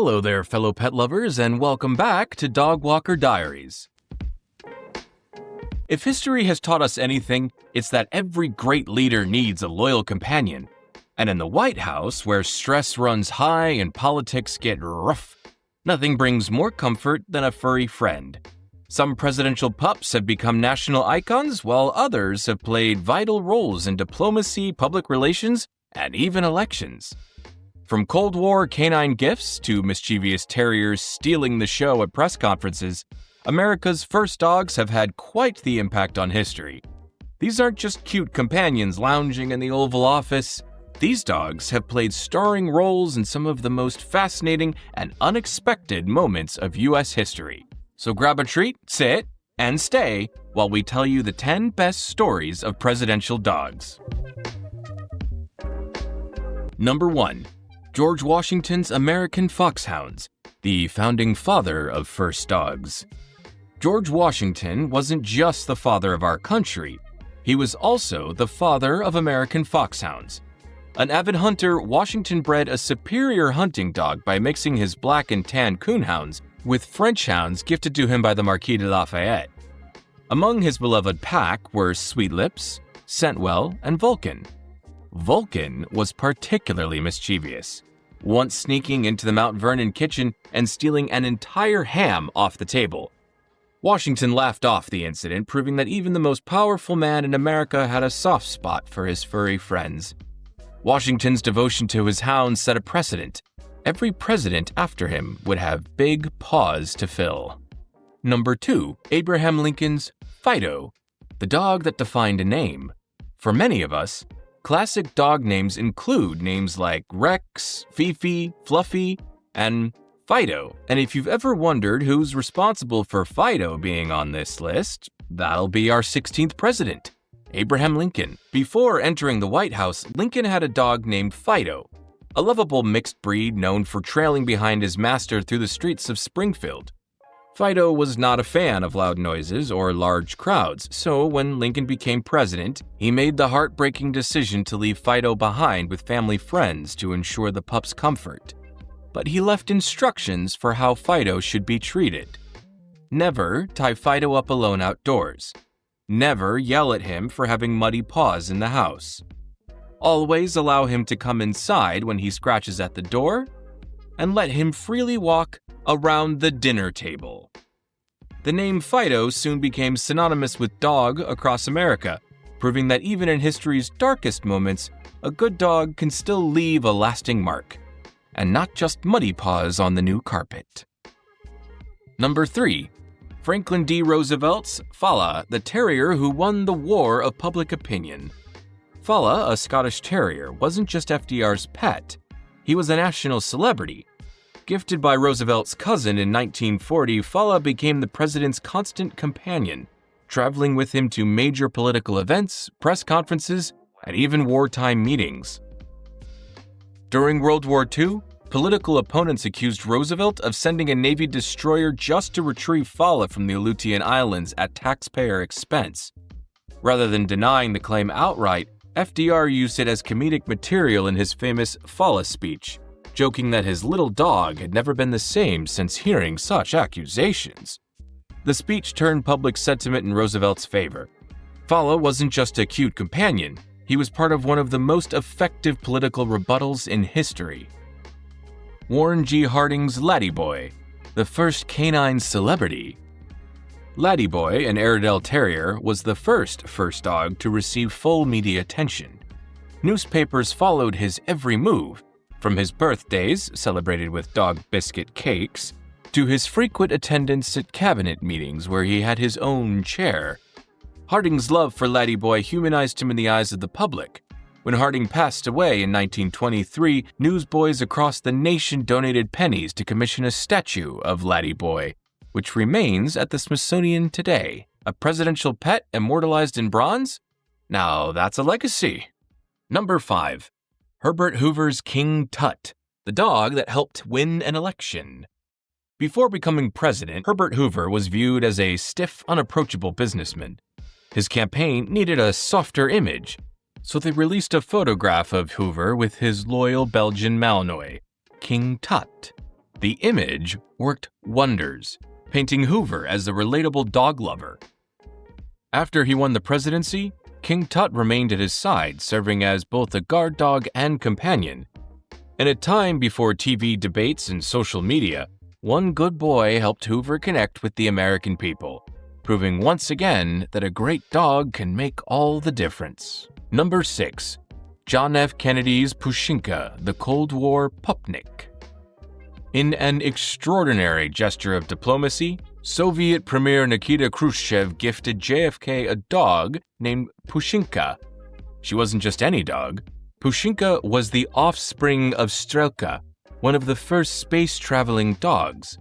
Hello there, fellow pet lovers, and welcome back to Dog Walker Diaries. If history has taught us anything, it's that every great leader needs a loyal companion. And in the White House, where stress runs high and politics get rough, nothing brings more comfort than a furry friend. Some presidential pups have become national icons, while others have played vital roles in diplomacy, public relations, and even elections. From Cold War canine gifts to mischievous terriers stealing the show at press conferences, America's first dogs have had quite the impact on history. These aren't just cute companions lounging in the Oval Office. These dogs have played starring roles in some of the most fascinating and unexpected moments of U.S. history. So grab a treat, sit, and stay while we tell you the 10 best stories of presidential dogs. Number 1. George Washington's American Foxhounds, the founding father of first dogs. George Washington wasn't just the father of our country, he was also the father of American Foxhounds. An avid hunter, Washington bred a superior hunting dog by mixing his black and tan coonhounds with French hounds gifted to him by the Marquis de Lafayette. Among his beloved pack were Sweetlips, Scentwell, and Vulcan. Vulcan was particularly mischievous, once sneaking into the Mount Vernon kitchen and stealing an entire ham off the table. Washington laughed off the incident, proving that even the most powerful man in America had a soft spot for his furry friends. Washington's devotion to his hounds set a precedent. Every president after him would have big paws to fill. Number 2. Abraham Lincoln's Fido, the dog that defined a name. For many of us, classic dog names include names like Rex, Fifi, Fluffy, and Fido. And if you've ever wondered who's responsible for Fido being on this list, that'll be our 16th president, Abraham Lincoln. Before entering the White House, Lincoln had a dog named Fido, a lovable mixed breed known for trailing behind his master through the streets of Springfield. Fido was not a fan of loud noises or large crowds, so when Lincoln became president, he made the heartbreaking decision to leave Fido behind with family friends to ensure the pup's comfort. But he left instructions for how Fido should be treated. Never tie Fido up alone outdoors. Never yell at him for having muddy paws in the house. Always allow him to come inside when he scratches at the door, and let him freely walk around the dinner table. The name Fido soon became synonymous with dog across America, proving that even in history's darkest moments, a good dog can still leave a lasting mark, and not just muddy paws on the new carpet. Number 3. Franklin D. Roosevelt's Fala, the terrier who won the war of public opinion. Fala, a Scottish terrier, wasn't just FDR's pet, he was a national celebrity. Gifted by Roosevelt's cousin in 1940, Fala became the president's constant companion, traveling with him to major political events, press conferences, and even wartime meetings. During World War II, political opponents accused Roosevelt of sending a Navy destroyer just to retrieve Fala from the Aleutian Islands at taxpayer expense. Rather than denying the claim outright, FDR used it as comedic material in his famous Fala speech, joking that his little dog had never been the same since hearing such accusations. The speech turned public sentiment in Roosevelt's favor. Fala wasn't just a cute companion, he was part of one of the most effective political rebuttals in history. Warren G. Harding's Laddie-Boy, the first canine celebrity. Laddie-Boy, an Airedale Terrier, was the first dog to receive full media attention. Newspapers followed his every move, from his birthdays, celebrated with dog biscuit cakes, to his frequent attendance at cabinet meetings where he had his own chair. Harding's love for Laddie-Boy humanized him in the eyes of the public. When Harding passed away in 1923, newsboys across the nation donated pennies to commission a statue of Laddie-Boy, which remains at the Smithsonian today. A presidential pet immortalized in bronze? Now that's a legacy. Number 5. Herbert Hoover's King Tut, the dog that helped win an election. Before becoming president, Herbert Hoover was viewed as a stiff, unapproachable businessman. His campaign needed a softer image, so they released a photograph of Hoover with his loyal Belgian Malinois, King Tut. The image worked wonders, painting Hoover as a relatable dog lover. After he won the presidency, King Tut remained at his side, serving as both a guard dog and companion. In a time before TV debates and social media, one good boy helped Hoover connect with the American people, proving once again that a great dog can make all the difference. Number 6. John F. Kennedy's Pushinka, the Cold War Pupnik. In an extraordinary gesture of diplomacy, Soviet Premier Nikita Khrushchev gifted JFK a dog named Pushinka. She wasn't just any dog. Pushinka was the offspring of Strelka, one of the first space-traveling dogs.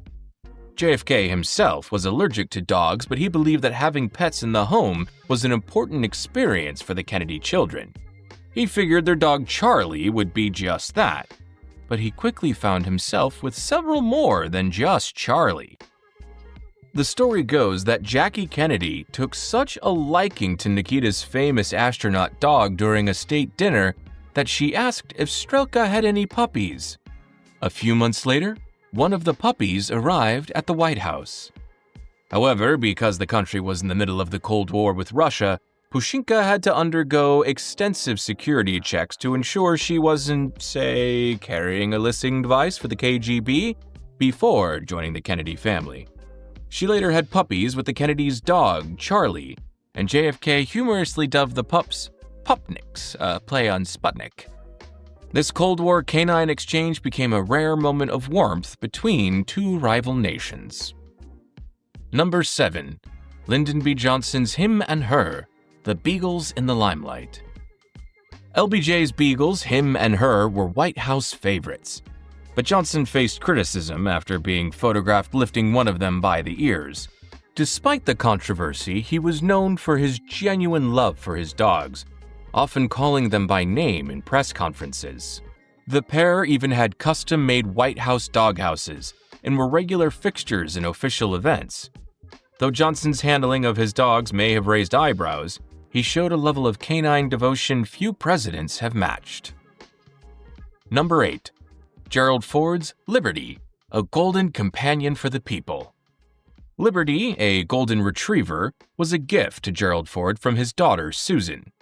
JFK himself was allergic to dogs, but he believed that having pets in the home was an important experience for the Kennedy children. He figured their dog Charlie would be just that, but he quickly found himself with several more than just Charlie. The story goes that Jackie Kennedy took such a liking to Nikita's famous astronaut dog during a state dinner that she asked if Strelka had any puppies. A few months later, one of the puppies arrived at the White House. However, because the country was in the middle of the Cold War with Russia, Pushinka had to undergo extensive security checks to ensure she wasn't, say, carrying a listening device for the KGB before joining the Kennedy family. She later had puppies with the Kennedys' dog, Charlie, and JFK humorously dubbed the pups Pupniks, a play on Sputnik. This Cold War canine exchange became a rare moment of warmth between two rival nations. Number 7. Lyndon B. Johnson's Him and Her, the Beagles in the Limelight. LBJ's Beagles, Him and Her, were White House favorites. But Johnson faced criticism after being photographed lifting one of them by the ears. Despite the controversy, he was known for his genuine love for his dogs, often calling them by name in press conferences. The pair even had custom-made White House doghouses and were regular fixtures in official events. Though Johnson's handling of his dogs may have raised eyebrows, he showed a level of canine devotion few presidents have matched. Number 8. Gerald Ford's Liberty, a golden companion for the people. Liberty, a golden retriever, was a gift to Gerald Ford from his daughter, Susan.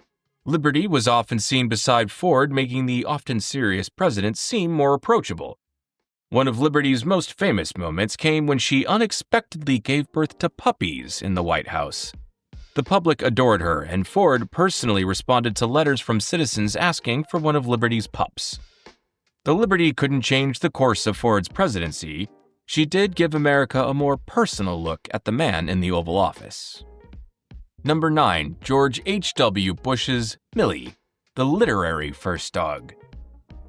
Liberty was often seen beside Ford, making the often serious president seem more approachable. One of Liberty's most famous moments came when she unexpectedly gave birth to puppies in the White House. The public adored her, and Ford personally responded to letters from citizens asking for one of Liberty's pups. Though Liberty couldn't change the course of Ford's presidency, she did give America a more personal look at the man in the Oval Office. Number 9. George H.W. Bush's Millie, the literary first dog.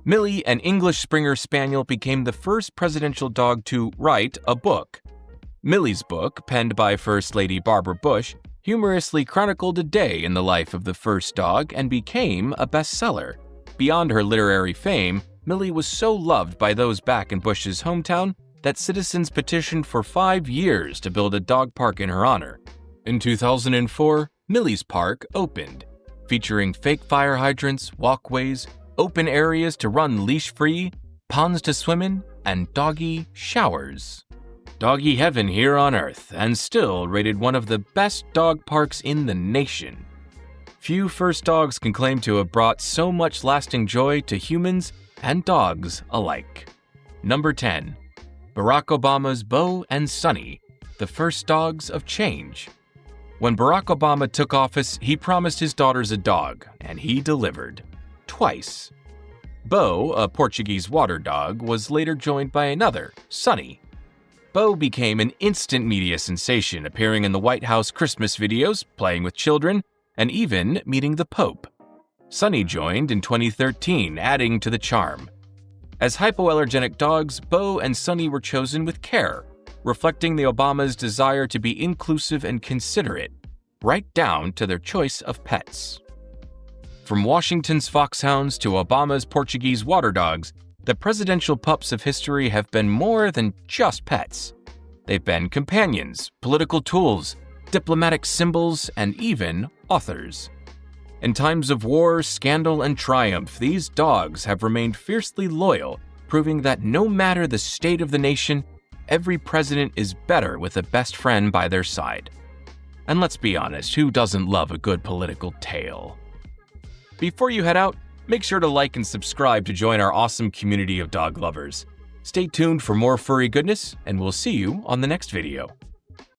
Millie, an English Springer Spaniel, became the first presidential dog to write a book. Millie's book, penned by First Lady Barbara Bush, humorously chronicled a day in the life of the first dog and became a bestseller. Beyond her literary fame, Millie was so loved by those back in Bush's hometown that citizens petitioned for 5 years to build a dog park in her honor. In 2004, Millie's Park opened, featuring fake fire hydrants, walkways, open areas to run leash-free, ponds to swim in, and doggy showers. Doggy heaven here on Earth, and still rated one of the best dog parks in the nation. Few first dogs can claim to have brought so much lasting joy to humans and dogs alike. Number 10. Barack Obama's Bo and Sonny, the first dogs of change. When Barack Obama took office, he promised his daughters a dog, and he delivered. Twice. Bo, a Portuguese water dog, was later joined by another, Sonny. Bo became an instant media sensation, appearing in the White House Christmas videos, playing with children, and even meeting the Pope. Sonny joined in 2013, adding to the charm. As hypoallergenic dogs, Bo and Sonny were chosen with care, reflecting the Obamas' desire to be inclusive and considerate, right down to their choice of pets. From Washington's foxhounds to Obama's Portuguese water dogs, the presidential pups of history have been more than just pets. They've been companions, political tools, diplomatic symbols, and even authors. In times of war, scandal, and triumph, these dogs have remained fiercely loyal, proving that no matter the state of the nation, every president is better with a best friend by their side. And let's be honest, who doesn't love a good political tale? Before you head out, make sure to like and subscribe to join our awesome community of dog lovers. Stay tuned for more furry goodness, and we'll see you on the next video.